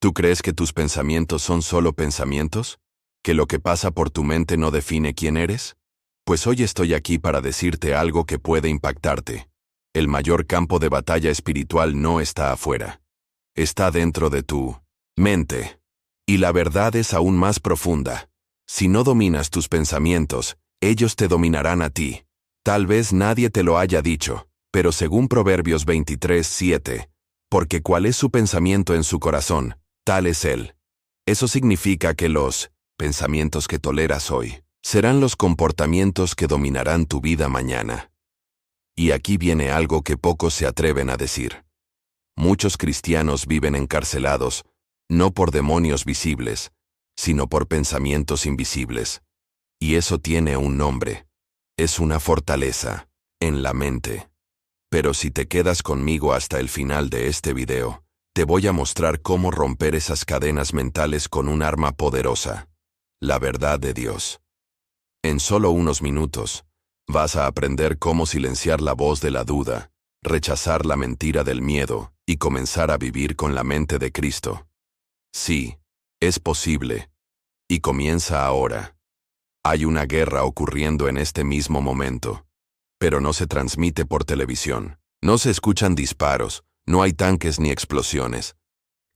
¿Tú crees que tus pensamientos son solo pensamientos? ¿Que lo que pasa por tu mente no define quién eres? Pues hoy estoy aquí para decirte algo que puede impactarte. El mayor campo de batalla espiritual no está afuera. Está dentro de tu mente. Y la verdad es aún más profunda. Si no dominas tus pensamientos, ellos te dominarán a ti. Tal vez nadie te lo haya dicho, pero según Proverbios 23:7, porque cuál es su pensamiento en su corazón, tal es él. Eso significa que los pensamientos que toleras hoy serán los comportamientos que dominarán tu vida mañana. Y aquí viene algo que pocos se atreven a decir. Muchos cristianos viven encarcelados, no por demonios visibles, sino por pensamientos invisibles. Y eso tiene un nombre. Es una fortaleza, en la mente. Pero si te quedas conmigo hasta el final de este video, te voy a mostrar cómo romper esas cadenas mentales con un arma poderosa, la verdad de Dios. En solo unos minutos, vas a aprender cómo silenciar la voz de la duda, rechazar la mentira del miedo y comenzar a vivir con la mente de Cristo. Sí, es posible. Y comienza ahora. Hay una guerra ocurriendo en este mismo momento. Pero no se transmite por televisión. No se escuchan disparos, no hay tanques ni explosiones.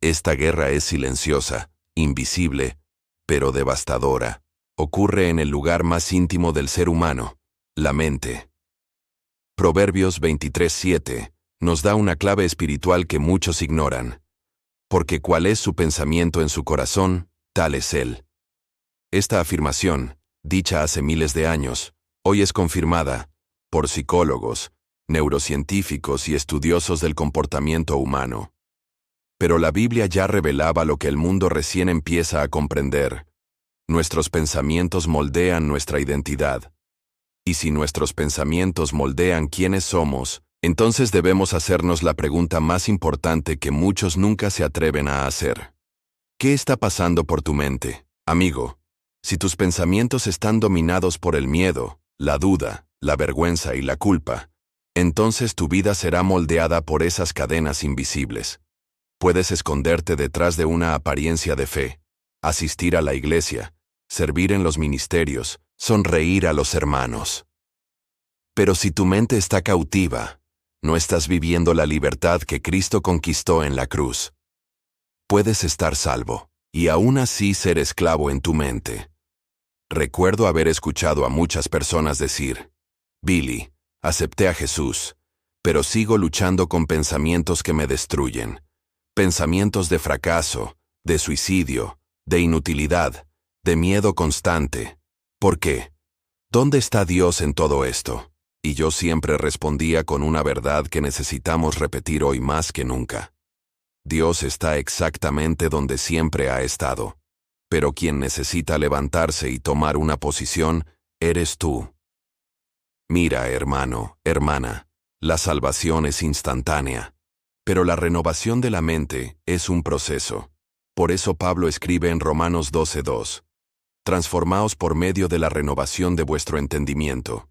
Esta guerra es silenciosa, invisible, pero devastadora. Ocurre en el lugar más íntimo del ser humano, la mente. Proverbios 23:7 nos da una clave espiritual que muchos ignoran. Porque cuál es su pensamiento en su corazón, tal es él. Esta afirmación, dicha hace miles de años, hoy es confirmada por psicólogos, neurocientíficos y estudiosos del comportamiento humano. Pero la Biblia ya revelaba lo que el mundo recién empieza a comprender. Nuestros pensamientos moldean nuestra identidad. Y si nuestros pensamientos moldean quiénes somos, entonces debemos hacernos la pregunta más importante que muchos nunca se atreven a hacer. ¿Qué está pasando por tu mente, amigo? Si tus pensamientos están dominados por el miedo, la duda, la vergüenza y la culpa, entonces tu vida será moldeada por esas cadenas invisibles. Puedes esconderte detrás de una apariencia de fe, asistir a la iglesia, servir en los ministerios, sonreír a los hermanos. Pero si tu mente está cautiva, no estás viviendo la libertad que Cristo conquistó en la cruz. Puedes estar salvo, y aún así ser esclavo en tu mente. Recuerdo haber escuchado a muchas personas decir, Billy, acepté a Jesús, pero sigo luchando con pensamientos que me destruyen. Pensamientos de fracaso, de suicidio, de inutilidad, de miedo constante. ¿Por qué? ¿Dónde está Dios en todo esto? Y yo siempre respondía con una verdad que necesitamos repetir hoy más que nunca. Dios está exactamente donde siempre ha estado. Pero quien necesita levantarse y tomar una posición, eres tú. Mira, hermano, hermana, la salvación es instantánea. Pero la renovación de la mente es un proceso. Por eso Pablo escribe en Romanos 12:2. Transformaos por medio de la renovación de vuestro entendimiento.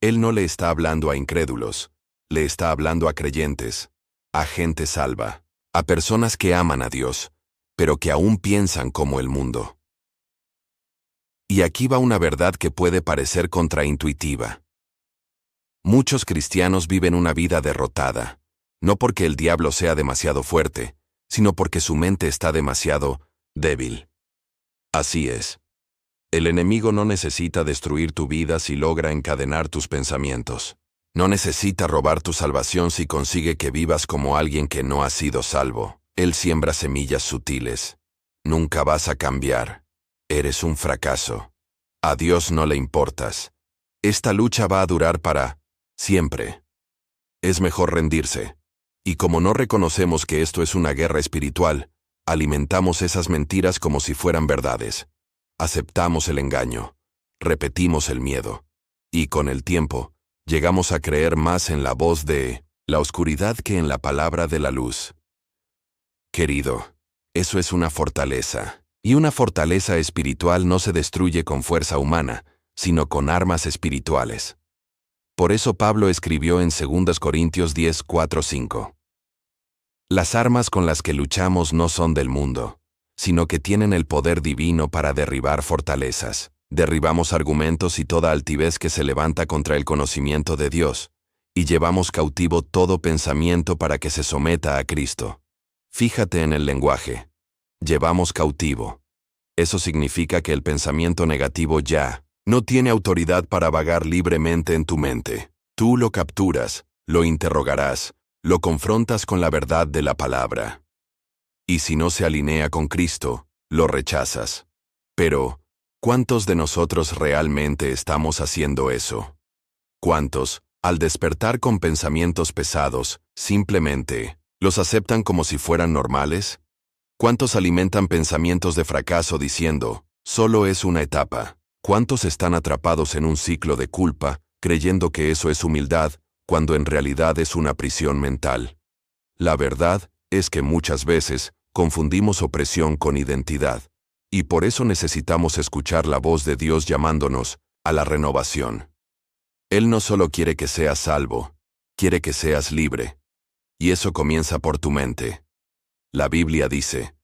Él no le está hablando a incrédulos, le está hablando a creyentes, a gente salva, a personas que aman a Dios, pero que aún piensan como el mundo. Y aquí va una verdad que puede parecer contraintuitiva. Muchos cristianos viven una vida derrotada, no porque el diablo sea demasiado fuerte, sino porque su mente está demasiado débil. Así es. El enemigo no necesita destruir tu vida si logra encadenar tus pensamientos. No necesita robar tu salvación si consigue que vivas como alguien que no ha sido salvo. Él siembra semillas sutiles. Nunca vas a cambiar. Eres un fracaso. A Dios no le importas. Esta lucha va a durar para siempre. Es mejor rendirse. Y como no reconocemos que esto es una guerra espiritual, alimentamos esas mentiras como si fueran verdades. Aceptamos el engaño, repetimos el miedo, y con el tiempo, llegamos a creer más en la voz de la oscuridad que en la palabra de la luz. Querido, eso es una fortaleza, y una fortaleza espiritual no se destruye con fuerza humana, sino con armas espirituales. Por eso Pablo escribió en 2 Corintios 10:4-5. Las armas con las que luchamos no son del mundo, sino que tienen el poder divino para derribar fortalezas. Derribamos argumentos y toda altivez que se levanta contra el conocimiento de Dios, y llevamos cautivo todo pensamiento para que se someta a Cristo. Fíjate en el lenguaje. Llevamos cautivo. Eso significa que el pensamiento negativo ya no tiene autoridad para vagar libremente en tu mente. Tú lo capturas, lo interrogarás, lo confrontas con la verdad de la palabra. Y si no se alinea con Cristo, lo rechazas. Pero, ¿cuántos de nosotros realmente estamos haciendo eso? ¿Cuántos, al despertar con pensamientos pesados, simplemente los aceptan como si fueran normales? ¿Cuántos alimentan pensamientos de fracaso diciendo, solo es una etapa? ¿Cuántos están atrapados en un ciclo de culpa, creyendo que eso es humildad, cuando en realidad es una prisión mental? La verdad es que muchas veces confundimos opresión con identidad, y por eso necesitamos escuchar la voz de Dios llamándonos a la renovación. Él no solo quiere que seas salvo, quiere que seas libre. Y eso comienza por tu mente. La Biblia dice,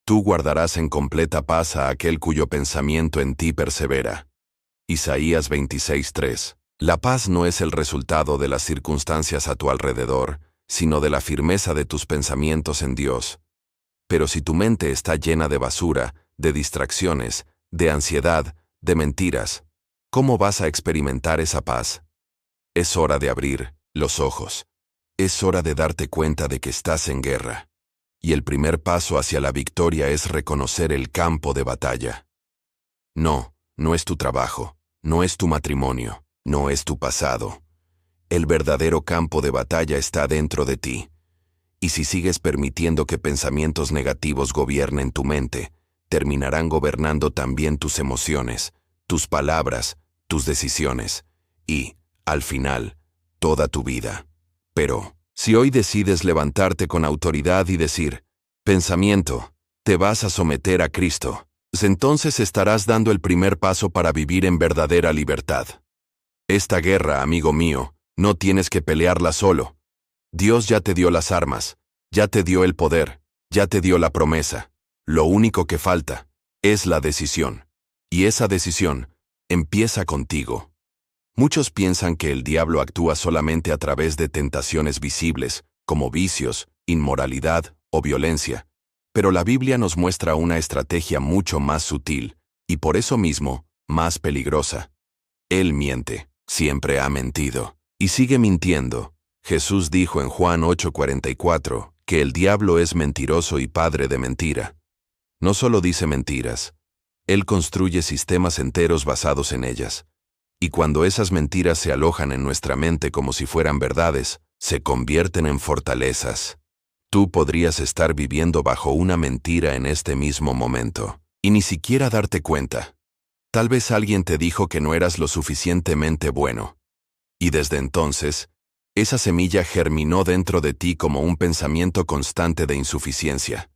tú guardarás en completa paz a aquel cuyo pensamiento en ti persevera. Isaías 26:3. La paz no es el resultado de las circunstancias a tu alrededor, sino de la firmeza de tus pensamientos en Dios. Pero si tu mente está llena de basura, de distracciones, de ansiedad, de mentiras, ¿cómo vas a experimentar esa paz? Es hora de abrir los ojos. Es hora de darte cuenta de que estás en guerra. Y el primer paso hacia la victoria es reconocer el campo de batalla. No, no es tu trabajo, no es tu matrimonio, no es tu pasado. El verdadero campo de batalla está dentro de ti. Y si sigues permitiendo que pensamientos negativos gobiernen tu mente, terminarán gobernando también tus emociones, tus palabras, tus decisiones, y, al final, toda tu vida. Pero, si hoy decides levantarte con autoridad y decir, pensamiento, te vas a someter a Cristo, entonces estarás dando el primer paso para vivir en verdadera libertad. Esta guerra, amigo mío, no tienes que pelearla solo. Dios ya te dio las armas, ya te dio el poder, ya te dio la promesa. Lo único que falta es la decisión. Y esa decisión empieza contigo. Muchos piensan que el diablo actúa solamente a través de tentaciones visibles, como vicios, inmoralidad o violencia. Pero la Biblia nos muestra una estrategia mucho más sutil, y por eso mismo, más peligrosa. Él miente, siempre ha mentido, y sigue mintiendo. Jesús dijo en Juan 8:44 que el diablo es mentiroso y padre de mentira. No solo dice mentiras, él construye sistemas enteros basados en ellas. Y cuando esas mentiras se alojan en nuestra mente como si fueran verdades, se convierten en fortalezas. Tú podrías estar viviendo bajo una mentira en este mismo momento, y ni siquiera darte cuenta. Tal vez alguien te dijo que no eras lo suficientemente bueno. Y desde entonces, esa semilla germinó dentro de ti como un pensamiento constante de insuficiencia.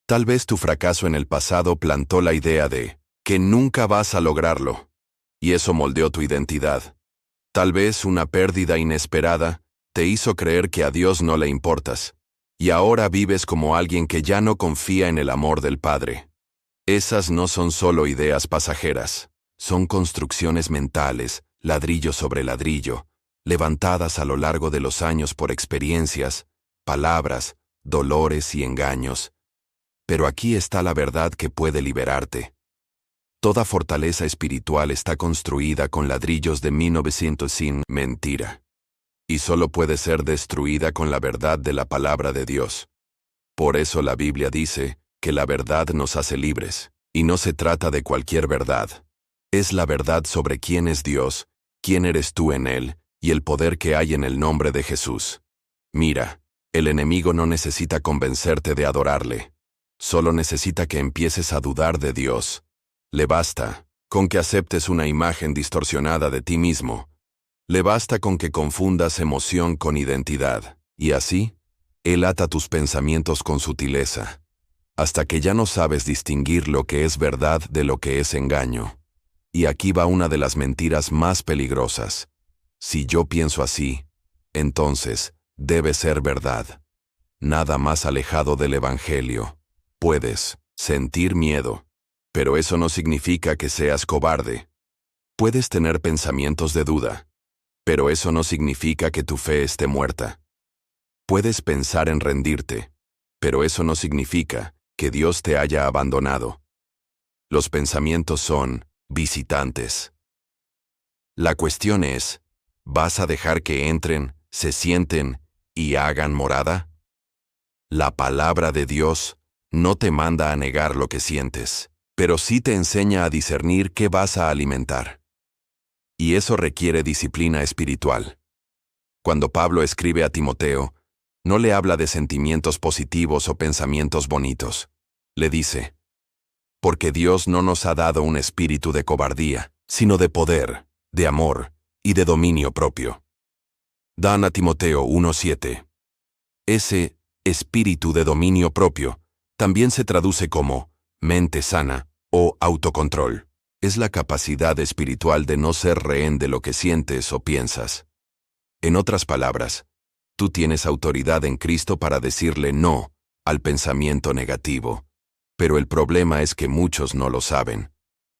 Tal vez tu fracaso en el pasado plantó la idea de que nunca vas a lograrlo. Y eso moldeó tu identidad. Tal vez una pérdida inesperada te hizo creer que a Dios no le importas, y ahora vives como alguien que ya no confía en el amor del Padre. Esas no son solo ideas pasajeras, son construcciones mentales, ladrillo sobre ladrillo, levantadas a lo largo de los años por experiencias, palabras, dolores y engaños. Pero aquí está la verdad que puede liberarte. Toda fortaleza espiritual está construida con ladrillos de 1900 sin mentira. Y solo puede ser destruida con la verdad de la palabra de Dios. Por eso la Biblia dice que la verdad nos hace libres, y no se trata de cualquier verdad. Es la verdad sobre quién es Dios, quién eres tú en Él, y el poder que hay en el nombre de Jesús. Mira, el enemigo no necesita convencerte de adorarle. Solo necesita que empieces a dudar de Dios. Le basta con que aceptes una imagen distorsionada de ti mismo. Le basta con que confundas emoción con identidad. Y así, Él ata tus pensamientos con sutileza, hasta que ya no sabes distinguir lo que es verdad de lo que es engaño. Y aquí va una de las mentiras más peligrosas. Si yo pienso así, entonces, debe ser verdad. nada más alejado del Evangelio. Puedes sentir miedo, pero eso no significa que seas cobarde. Puedes tener pensamientos de duda, pero eso no significa que tu fe esté muerta. Puedes pensar en rendirte, pero eso no significa que Dios te haya abandonado. Los pensamientos son visitantes. La cuestión es, ¿vas a dejar que entren, se sienten y hagan morada? La palabra de Dios no te manda a negar lo que sientes, pero sí te enseña a discernir qué vas a alimentar. Y eso requiere disciplina espiritual. Cuando Pablo escribe a Timoteo, no le habla de sentimientos positivos o pensamientos bonitos. Le dice, porque Dios no nos ha dado un espíritu de cobardía, sino de poder, de amor y de dominio propio. Dan a Timoteo 1:7. Ese espíritu de dominio propio también se traduce como mente sana o autocontrol. Es la capacidad espiritual de no ser rehén de lo que sientes o piensas. En otras palabras, tú tienes autoridad en Cristo para decirle no al pensamiento negativo. Pero el problema es que muchos no lo saben.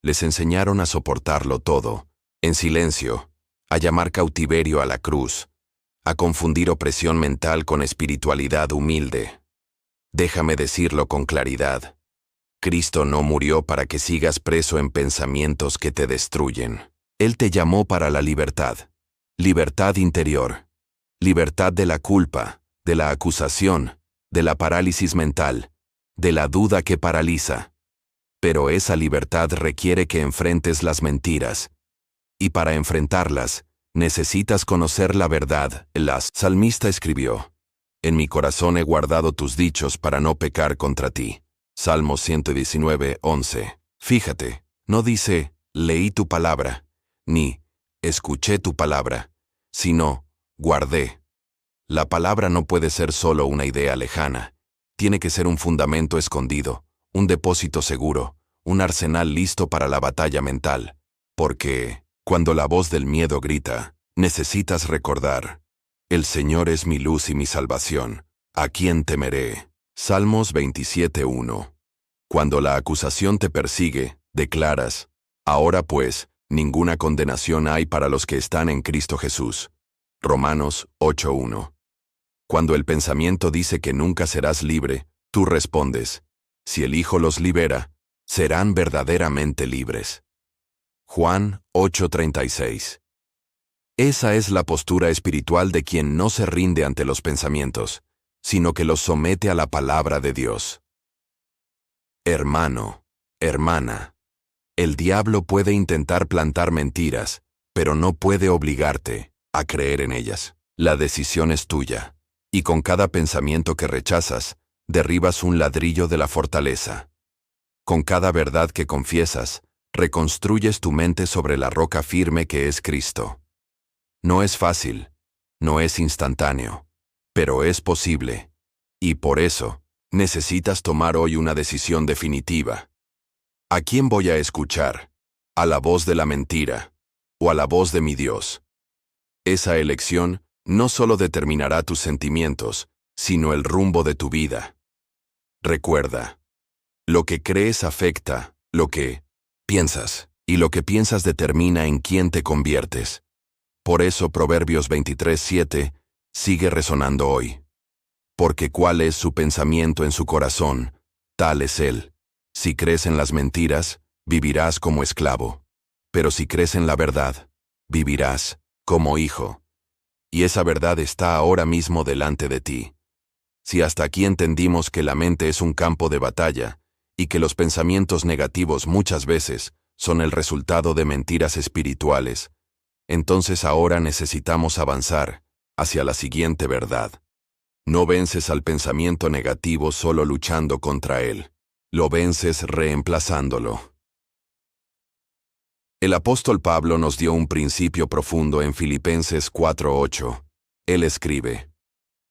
Les enseñaron a soportarlo todo, en silencio, a llamar cautiverio a la cruz, a confundir opresión mental con espiritualidad humilde. Déjame decirlo con claridad. Cristo no murió para que sigas preso en pensamientos que te destruyen. Él te llamó para la libertad. Libertad interior. Libertad de la culpa, de la acusación, de la parálisis mental, de la duda que paraliza. Pero esa libertad requiere que enfrentes las mentiras. Y para enfrentarlas, necesitas conocer la verdad. El salmista escribió, en mi corazón he guardado tus dichos para no pecar contra ti. Salmo 119:11. Fíjate, no dice, leí tu palabra, ni, escuché tu palabra, sino, guardé. La palabra no puede ser solo una idea lejana. Tiene que ser un fundamento escondido, un depósito seguro, un arsenal listo para la batalla mental. Porque, cuando la voz del miedo grita, necesitas recordar, el Señor es mi luz y mi salvación, ¿a quién temeré? Salmos 27:1. Cuando la acusación te persigue, declaras, ahora pues, ninguna condenación hay para los que están en Cristo Jesús. Romanos 8:1. Cuando el pensamiento dice que nunca serás libre, tú respondes, si el Hijo los libera, serán verdaderamente libres. Juan 8:36. Esa es la postura espiritual de quien no se rinde ante los pensamientos, sino que los somete a la palabra de Dios. Hermano, hermana, el diablo puede intentar plantar mentiras, pero no puede obligarte a creer en ellas. La decisión es tuya, y con cada pensamiento que rechazas, derribas un ladrillo de la fortaleza. Con cada verdad que confiesas, reconstruyes tu mente sobre la roca firme que es Cristo. No es fácil, no es instantáneo, pero es posible, y por eso, necesitas tomar hoy una decisión definitiva. ¿A quién voy a escuchar? ¿A la voz de la mentira o a la voz de mi Dios? Esa elección no solo determinará tus sentimientos, sino el rumbo de tu vida. Recuerda, lo que crees afecta lo que piensas, y lo que piensas determina en quién te conviertes. Por eso Proverbios 23:7 sigue resonando hoy. Porque cuál es su pensamiento en su corazón, tal es él. Si crees en las mentiras, vivirás como esclavo. Pero si crees en la verdad, vivirás como hijo. Y esa verdad está ahora mismo delante de ti. Si hasta aquí entendimos que la mente es un campo de batalla, y que los pensamientos negativos muchas veces son el resultado de mentiras espirituales, entonces ahora necesitamos avanzar hacia la siguiente verdad. No vences al pensamiento negativo solo luchando contra él. Lo vences reemplazándolo. El apóstol Pablo nos dio un principio profundo en Filipenses 4:8. Él escribe,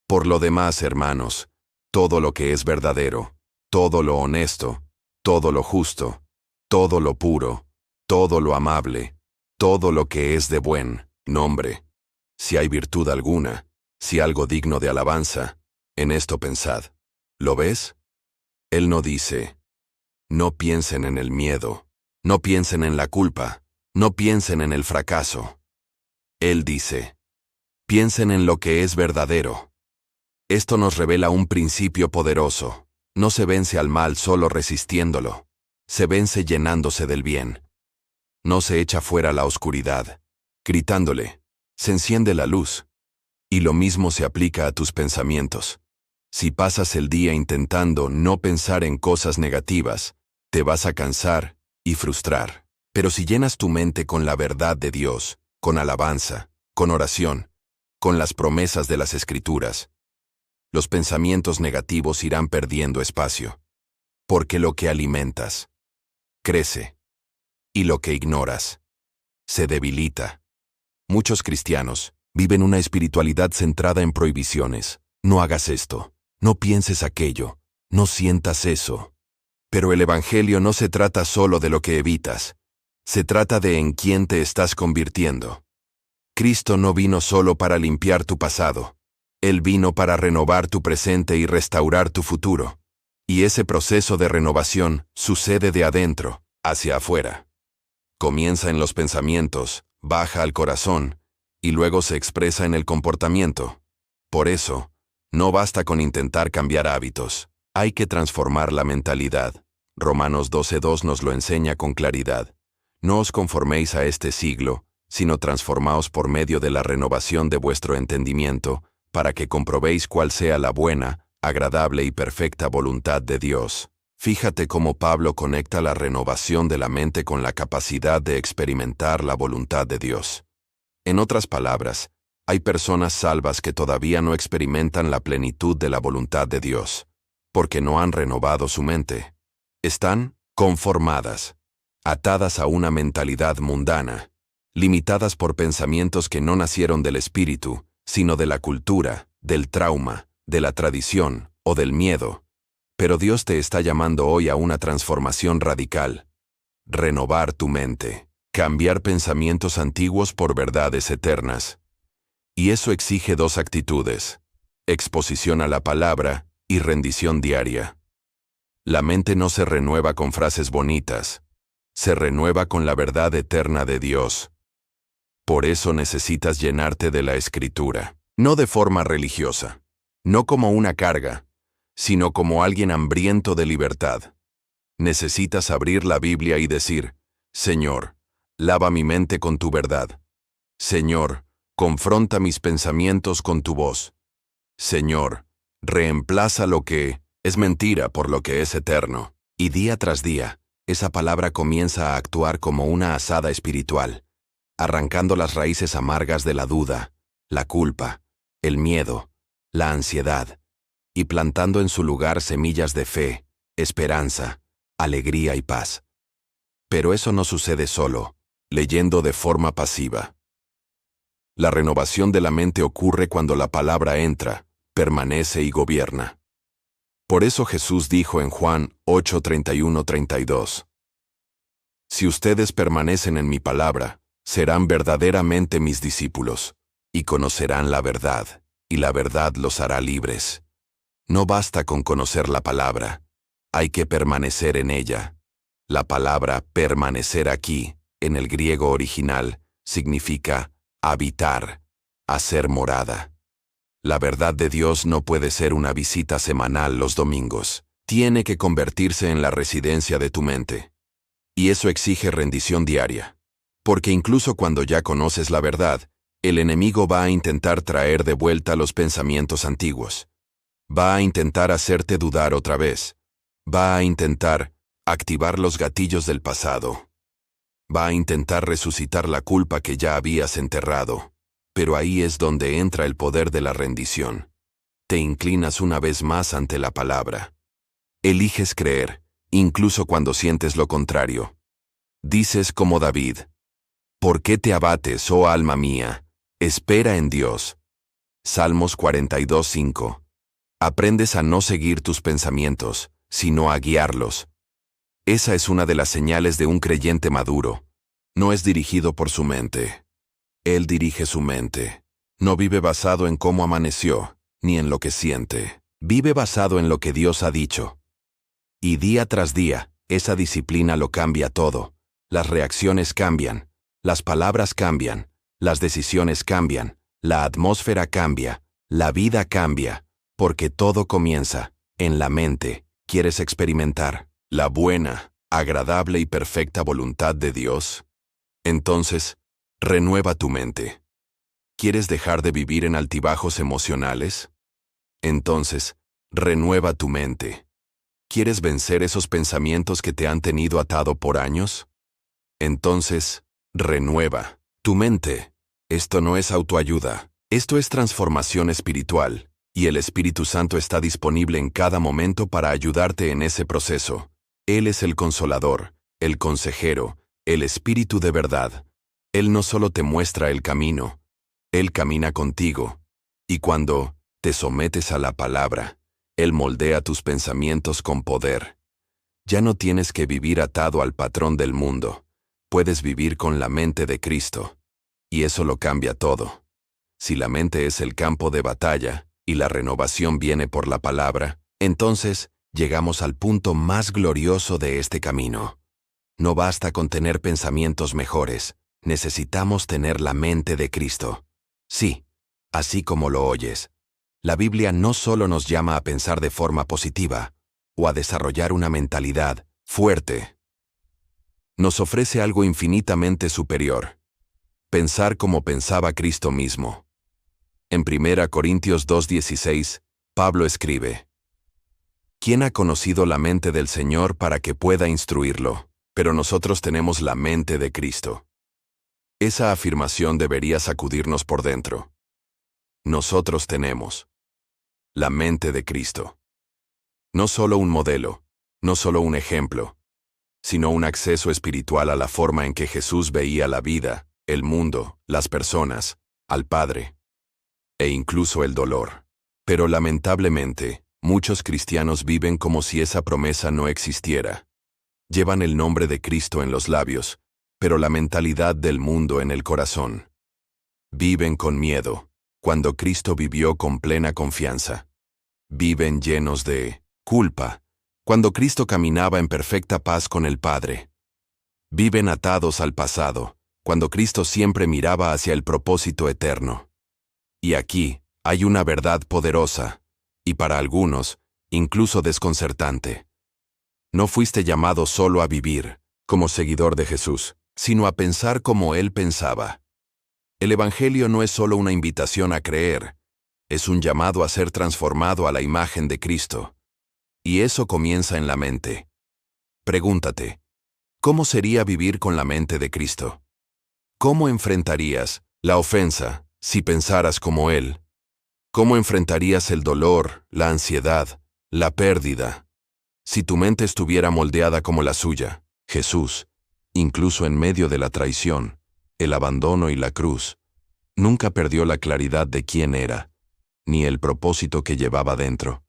por lo demás, hermanos, todo lo que es verdadero, todo lo honesto, todo lo justo, todo lo puro, todo lo amable, todo lo que es de buen nombre, si hay virtud alguna, si algo digno de alabanza, En esto pensad. ¿Lo ves? Él no dice, no piensen en el miedo, no piensen en la culpa, no piensen en el fracaso. Él dice, piensen en lo que es verdadero. Esto nos revela un principio poderoso. No se vence al mal solo resistiéndolo. Se vence llenándose del bien. No se echa fuera la oscuridad, gritándole, se enciende la luz. Y lo mismo se aplica a tus pensamientos. Si pasas el día intentando no pensar en cosas negativas, te vas a cansar y frustrar. Pero si llenas tu mente con la verdad de Dios, con alabanza, con oración, con las promesas de las Escrituras, los pensamientos negativos irán perdiendo espacio. Porque lo que alimentas crece, y lo que ignoras se debilita. Muchos cristianos viven una espiritualidad centrada en prohibiciones. No hagas esto, no pienses aquello, no sientas eso. Pero el Evangelio no se trata solo de lo que evitas, se trata de en quién te estás convirtiendo. Cristo no vino solo para limpiar tu pasado, Él vino para renovar tu presente y restaurar tu futuro. Y ese proceso de renovación sucede de adentro hacia afuera. Comienza en los pensamientos, baja al corazón, y luego se expresa en el comportamiento. Por eso, no basta con intentar cambiar hábitos, hay que transformar la mentalidad. Romanos 12:2 nos lo enseña con claridad. No os conforméis a este siglo, sino transformaos por medio de la renovación de vuestro entendimiento, para que comprobéis cuál sea la buena, agradable y perfecta voluntad de Dios. Fíjate cómo Pablo conecta la renovación de la mente con la capacidad de experimentar la voluntad de Dios. En otras palabras, hay personas salvas que todavía no experimentan la plenitud de la voluntad de Dios, porque no han renovado su mente. Están conformadas, atadas a una mentalidad mundana, limitadas por pensamientos que no nacieron del espíritu, sino de la cultura, del trauma, de la tradición o del miedo. Pero Dios te está llamando hoy a una transformación radical. Renovar tu mente, cambiar pensamientos antiguos por verdades eternas. Y eso exige dos actitudes: exposición a la palabra y rendición diaria. La mente no se renueva con frases bonitas, se renueva con la verdad eterna de Dios. Por eso necesitas llenarte de la Escritura, no de forma religiosa, no como una carga, sino como alguien hambriento de libertad. Necesitas abrir la Biblia y decir, Señor, lava mi mente con tu verdad. Señor, confronta mis pensamientos con tu voz. Señor, reemplaza lo que es mentira por lo que es eterno. Y día tras día, esa palabra comienza a actuar como una azada espiritual, arrancando las raíces amargas de la duda, la culpa, el miedo, la ansiedad, y plantando en su lugar semillas de fe, esperanza, alegría y paz. Pero eso no sucede solo, leyendo de forma pasiva. La renovación de la mente ocurre cuando la palabra entra, permanece y gobierna. Por eso Jesús dijo en Juan 8:31-32, Si ustedes permanecen en mi palabra, serán verdaderamente mis discípulos, y conocerán la verdad, y la verdad los hará libres. No basta con conocer la palabra, hay que permanecer en ella. La palabra permanecer aquí, en el griego original, significa habitar, hacer morada. La verdad de Dios no puede ser una visita semanal los domingos. Tiene que convertirse en la residencia de tu mente. Y eso exige rendición diaria. Porque incluso cuando ya conoces la verdad, el enemigo va a intentar traer de vuelta los pensamientos antiguos. Va a intentar hacerte dudar otra vez. Va a intentar activar los gatillos del pasado. Va a intentar resucitar la culpa que ya habías enterrado. Pero ahí es donde entra el poder de la rendición. Te inclinas una vez más ante la palabra. Eliges creer, incluso cuando sientes lo contrario. Dices como David, ¿por qué te abates, oh alma mía? Espera en Dios. Salmos 42:5. Aprendes a no seguir tus pensamientos, sino a guiarlos. Esa es una de las señales de un creyente maduro. No es dirigido por su mente. Él dirige su mente. No vive basado en cómo amaneció, ni en lo que siente. Vive basado en lo que Dios ha dicho. Y día tras día, esa disciplina lo cambia todo. Las reacciones cambian, las palabras cambian, las decisiones cambian, la atmósfera cambia, la vida cambia, porque todo comienza en la mente. ¿Quieres experimentar la buena, agradable y perfecta voluntad de Dios? Entonces, renueva tu mente. ¿Quieres dejar de vivir en altibajos emocionales? Entonces, renueva tu mente. ¿Quieres vencer esos pensamientos que te han tenido atado por años? Entonces, renueva tu mente. Esto no es autoayuda, esto es transformación espiritual, y el Espíritu Santo está disponible en cada momento para ayudarte en ese proceso. Él es el consolador, el consejero, el Espíritu de verdad. Él no solo te muestra el camino, Él camina contigo. Y cuando te sometes a la palabra, Él moldea tus pensamientos con poder. Ya no tienes que vivir atado al patrón del mundo. Puedes vivir con la mente de Cristo. Y eso lo cambia todo. Si la mente es el campo de batalla, y la renovación viene por la palabra, entonces llegamos al punto más glorioso de este camino. No basta con tener pensamientos mejores, necesitamos tener la mente de Cristo. Sí, así como lo oyes. La Biblia no solo nos llama a pensar de forma positiva, o a desarrollar una mentalidad fuerte. Nos ofrece algo infinitamente superior. Pensar como pensaba Cristo mismo. En 1 Corintios 2:16, Pablo escribe: ¿Quién ha conocido la mente del Señor para que pueda instruirlo? Pero nosotros tenemos la mente de Cristo. Esa afirmación debería sacudirnos por dentro. Nosotros tenemos la mente de Cristo. No solo un modelo, no solo un ejemplo, sino un acceso espiritual a la forma en que Jesús veía la vida, el mundo, las personas, al Padre, e incluso el dolor. Pero lamentablemente, muchos cristianos viven como si esa promesa no existiera. Llevan el nombre de Cristo en los labios, pero la mentalidad del mundo en el corazón. Viven con miedo, cuando Cristo vivió con plena confianza. Viven llenos de culpa, cuando Cristo caminaba en perfecta paz con el Padre. Viven atados al pasado, cuando Cristo siempre miraba hacia el propósito eterno. Y aquí hay una verdad poderosa, y para algunos, incluso desconcertante. No fuiste llamado solo a vivir, como seguidor de Jesús, sino a pensar como Él pensaba. El Evangelio no es solo una invitación a creer, es un llamado a ser transformado a la imagen de Cristo. Y eso comienza en la mente. Pregúntate, ¿cómo sería vivir con la mente de Cristo? ¿Cómo enfrentarías la ofensa si pensaras como Él? ¿Cómo enfrentarías el dolor, la ansiedad, la pérdida, si tu mente estuviera moldeada como la suya? Jesús, incluso en medio de la traición, el abandono y la cruz, nunca perdió la claridad de quién era, ni el propósito que llevaba dentro.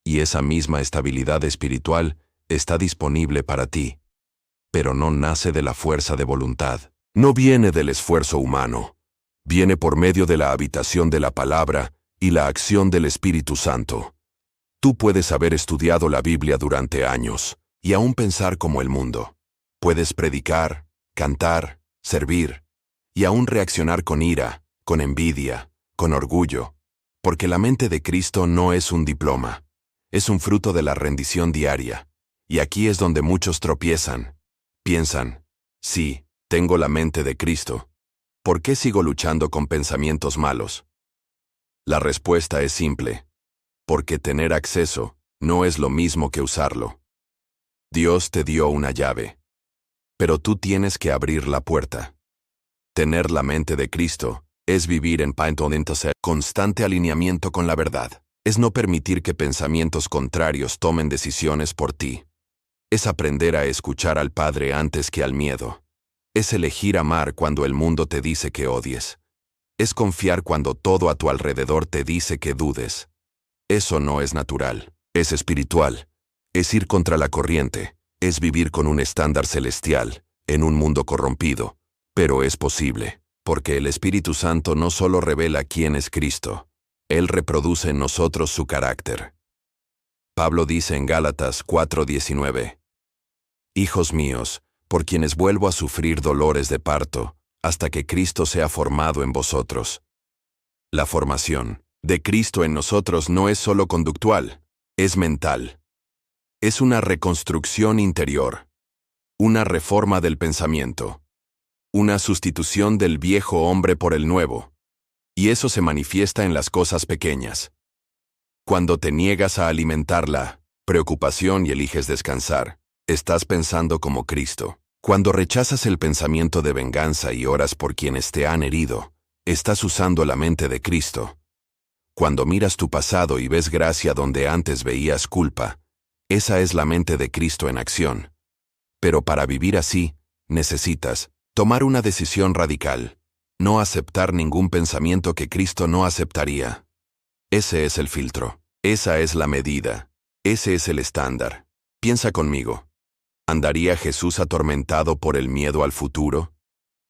Y esa misma estabilidad espiritual está disponible para ti. Pero no nace de la fuerza de voluntad. No viene del esfuerzo humano. Viene por medio de la habitación de la palabra y la acción del Espíritu Santo. Tú puedes haber estudiado la Biblia durante años y aún pensar como el mundo. Puedes predicar, cantar, servir y aún reaccionar con ira, con envidia, con orgullo, porque la mente de Cristo no es un diploma, es un fruto de la rendición diaria. Y aquí es donde muchos tropiezan. Piensan, sí, tengo la mente de Cristo. ¿Por qué sigo luchando con pensamientos malos? La respuesta es simple. Porque tener acceso no es lo mismo que usarlo. Dios te dio una llave. Pero tú tienes que abrir la puerta. Tener la mente de Cristo es vivir en constante alineamiento con la verdad. Es no permitir que pensamientos contrarios tomen decisiones por ti. Es aprender a escuchar al Padre antes que al miedo. Es elegir amar cuando el mundo te dice que odies. Es confiar cuando todo a tu alrededor te dice que dudes. Eso no es natural, es espiritual. Es ir contra la corriente, es vivir con un estándar celestial, en un mundo corrompido. Pero es posible, porque el Espíritu Santo no solo revela quién es Cristo, Él reproduce en nosotros su carácter. Pablo dice en Gálatas 4:19: Hijos míos, por quienes vuelvo a sufrir dolores de parto, hasta que Cristo sea formado en vosotros. La formación de Cristo en nosotros no es solo conductual, es mental. Es una reconstrucción interior, una reforma del pensamiento, una sustitución del viejo hombre por el nuevo. Y eso se manifiesta en las cosas pequeñas. Cuando te niegas a alimentar la preocupación y eliges descansar, estás pensando como Cristo. Cuando rechazas el pensamiento de venganza y oras por quienes te han herido, estás usando la mente de Cristo. Cuando miras tu pasado y ves gracia donde antes veías culpa, esa es la mente de Cristo en acción. Pero para vivir así, necesitas tomar una decisión radical, no aceptar ningún pensamiento que Cristo no aceptaría. Ese es el filtro, esa es la medida, ese es el estándar. Piensa conmigo. ¿Andaría Jesús atormentado por el miedo al futuro?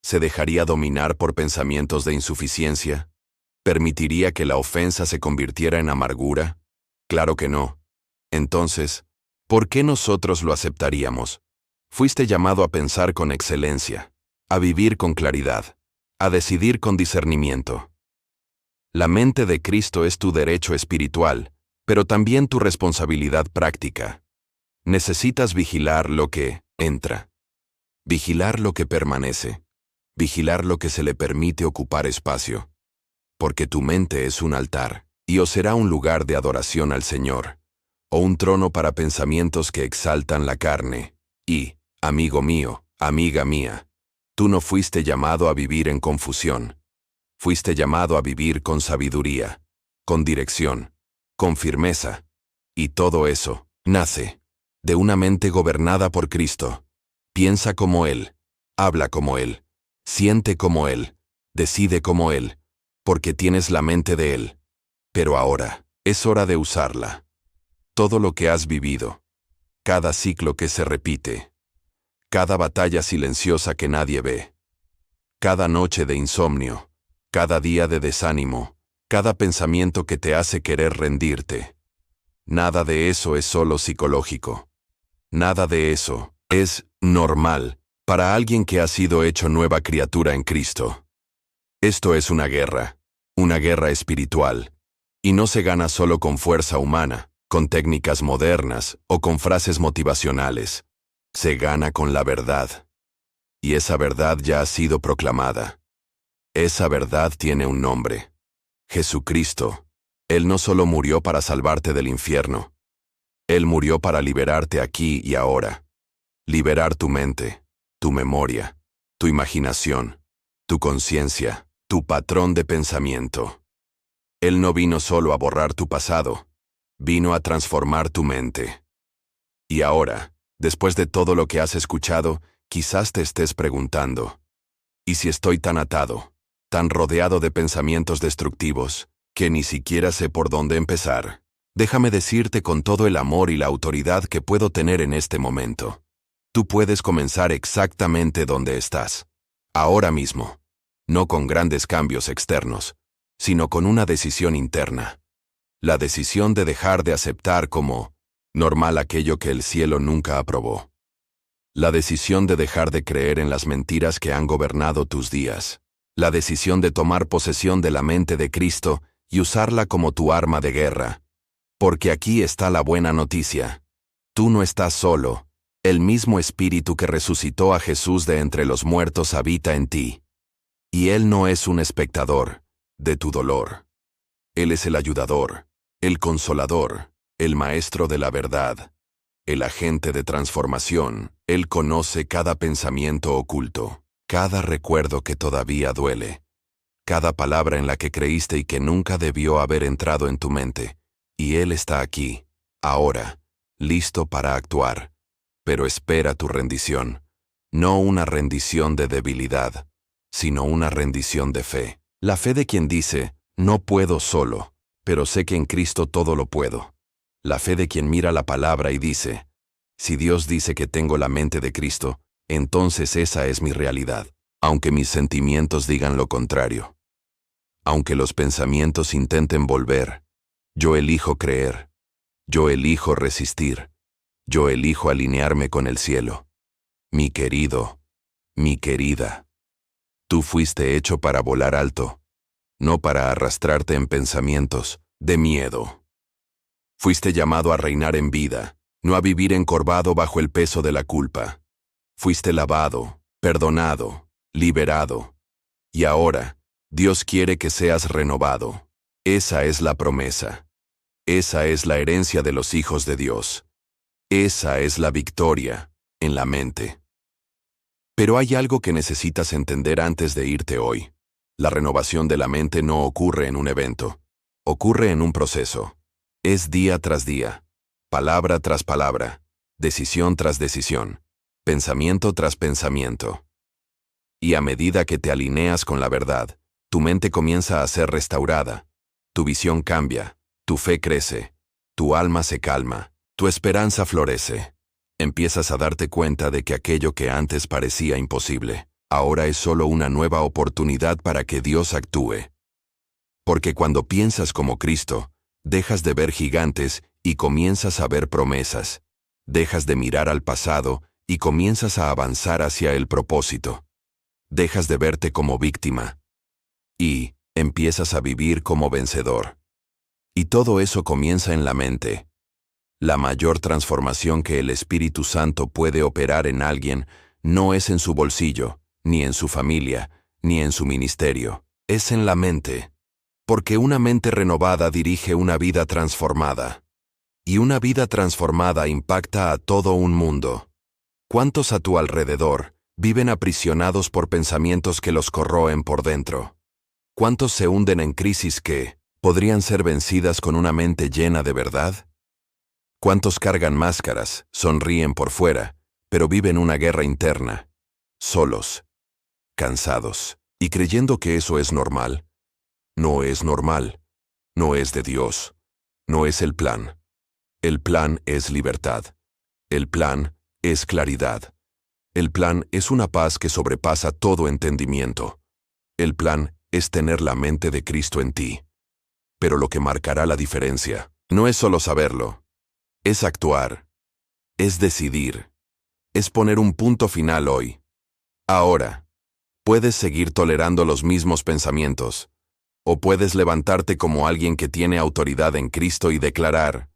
¿Se dejaría dominar por pensamientos de insuficiencia? ¿Permitiría que la ofensa se convirtiera en amargura? Claro que no. Entonces, ¿por qué nosotros lo aceptaríamos? Fuiste llamado a pensar con excelencia, a vivir con claridad, a decidir con discernimiento. La mente de Cristo es tu derecho espiritual, pero también tu responsabilidad práctica. Necesitas vigilar lo que entra, vigilar lo que permanece, vigilar lo que se le permite ocupar espacio, porque tu mente es un altar, y o será un lugar de adoración al Señor, o un trono para pensamientos que exaltan la carne. Y, amigo mío, amiga mía, tú no fuiste llamado a vivir en confusión, fuiste llamado a vivir con sabiduría, con dirección, con firmeza, y todo eso nace de una mente gobernada por Cristo. Piensa como Él, habla como Él, siente como Él, decide como Él, porque tienes la mente de Él. Pero ahora, es hora de usarla. Todo lo que has vivido, cada ciclo que se repite, cada batalla silenciosa que nadie ve, cada noche de insomnio, cada día de desánimo, cada pensamiento que te hace querer rendirte. Nada de eso es solo psicológico. Nada de eso es normal para alguien que ha sido hecho nueva criatura en Cristo. Esto es una guerra espiritual, y no se gana solo con fuerza humana, con técnicas modernas o con frases motivacionales. Se gana con la verdad. Y esa verdad ya ha sido proclamada. Esa verdad tiene un nombre: Jesucristo. Él no solo murió para salvarte del infierno. Él murió para liberarte aquí y ahora. Liberar tu mente, tu memoria, tu imaginación, tu conciencia, tu patrón de pensamiento. Él no vino solo a borrar tu pasado, vino a transformar tu mente. Y ahora, después de todo lo que has escuchado, quizás te estés preguntando: ¿y si estoy tan atado, tan rodeado de pensamientos destructivos, que ni siquiera sé por dónde empezar? Déjame decirte con todo el amor y la autoridad que puedo tener en este momento. Tú puedes comenzar exactamente donde estás, ahora mismo, no con grandes cambios externos, sino con una decisión interna. La decisión de dejar de aceptar como normal aquello que el cielo nunca aprobó. La decisión de dejar de creer en las mentiras que han gobernado tus días. La decisión de tomar posesión de la mente de Cristo y usarla como tu arma de guerra. Porque aquí está la buena noticia. Tú no estás solo. El mismo Espíritu que resucitó a Jesús de entre los muertos habita en ti. Y Él no es un espectador de tu dolor. Él es el ayudador, el consolador, el maestro de la verdad, el agente de transformación. Él conoce cada pensamiento oculto, cada recuerdo que todavía duele, cada palabra en la que creíste y que nunca debió haber entrado en tu mente. Y Él está aquí, ahora, listo para actuar. Pero espera tu rendición. No una rendición de debilidad, sino una rendición de fe. La fe de quien dice: no puedo solo, pero sé que en Cristo todo lo puedo. La fe de quien mira la palabra y dice: si Dios dice que tengo la mente de Cristo, entonces esa es mi realidad, aunque mis sentimientos digan lo contrario. Aunque los pensamientos intenten volver, yo elijo creer. Yo elijo resistir. Yo elijo alinearme con el cielo. Mi querido, mi querida, tú fuiste hecho para volar alto, no para arrastrarte en pensamientos de miedo. Fuiste llamado a reinar en vida, no a vivir encorvado bajo el peso de la culpa. Fuiste lavado, perdonado, liberado. Y ahora, Dios quiere que seas renovado. Esa es la promesa. Esa es la herencia de los hijos de Dios. Esa es la victoria en la mente. Pero hay algo que necesitas entender antes de irte hoy. La renovación de la mente no ocurre en un evento. Ocurre en un proceso. Es día tras día, palabra tras palabra, decisión tras decisión, pensamiento tras pensamiento. Y a medida que te alineas con la verdad, tu mente comienza a ser restaurada, tu visión cambia, tu fe crece, tu alma se calma, tu esperanza florece. Empiezas a darte cuenta de que aquello que antes parecía imposible, ahora es solo una nueva oportunidad para que Dios actúe. Porque cuando piensas como Cristo, dejas de ver gigantes y comienzas a ver promesas. Dejas de mirar al pasado y comienzas a avanzar hacia el propósito. Dejas de verte como víctima y empiezas a vivir como vencedor. Y todo eso comienza en la mente. La mayor transformación que el Espíritu Santo puede operar en alguien no es en su bolsillo, ni en su familia, ni en su ministerio. Es en la mente. Porque una mente renovada dirige una vida transformada. Y una vida transformada impacta a todo un mundo. ¿Cuántos a tu alrededor viven aprisionados por pensamientos que los corroen por dentro? ¿Cuántos se hunden en crisis que podrían ser vencidas con una mente llena de verdad? ¿Cuántos cargan máscaras, sonríen por fuera, pero viven una guerra interna, solos, cansados, y creyendo que eso es normal? No es normal, no es de Dios, no es el plan. El plan es libertad. El plan es claridad. El plan es una paz que sobrepasa todo entendimiento. El plan es tener la mente de Cristo en ti. Pero lo que marcará la diferencia no es solo saberlo, es actuar, es decidir, es poner un punto final hoy. Ahora, puedes seguir tolerando los mismos pensamientos, o puedes levantarte como alguien que tiene autoridad en Cristo y declarar: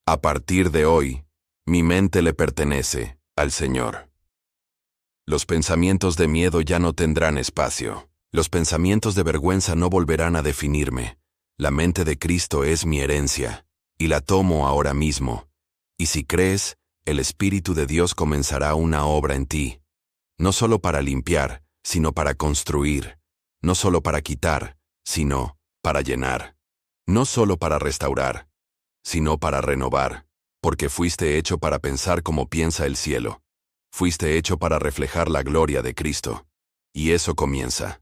a partir de hoy, mi mente le pertenece al Señor. Los pensamientos de miedo ya no tendrán espacio. Los pensamientos de vergüenza no volverán a definirme. La mente de Cristo es mi herencia, y la tomo ahora mismo. Y si crees, el Espíritu de Dios comenzará una obra en ti. No solo para limpiar, sino para construir. No solo para quitar, sino para llenar. No solo para restaurar, sino para renovar. Porque fuiste hecho para pensar como piensa el cielo. Fuiste hecho para reflejar la gloria de Cristo. Y eso comienza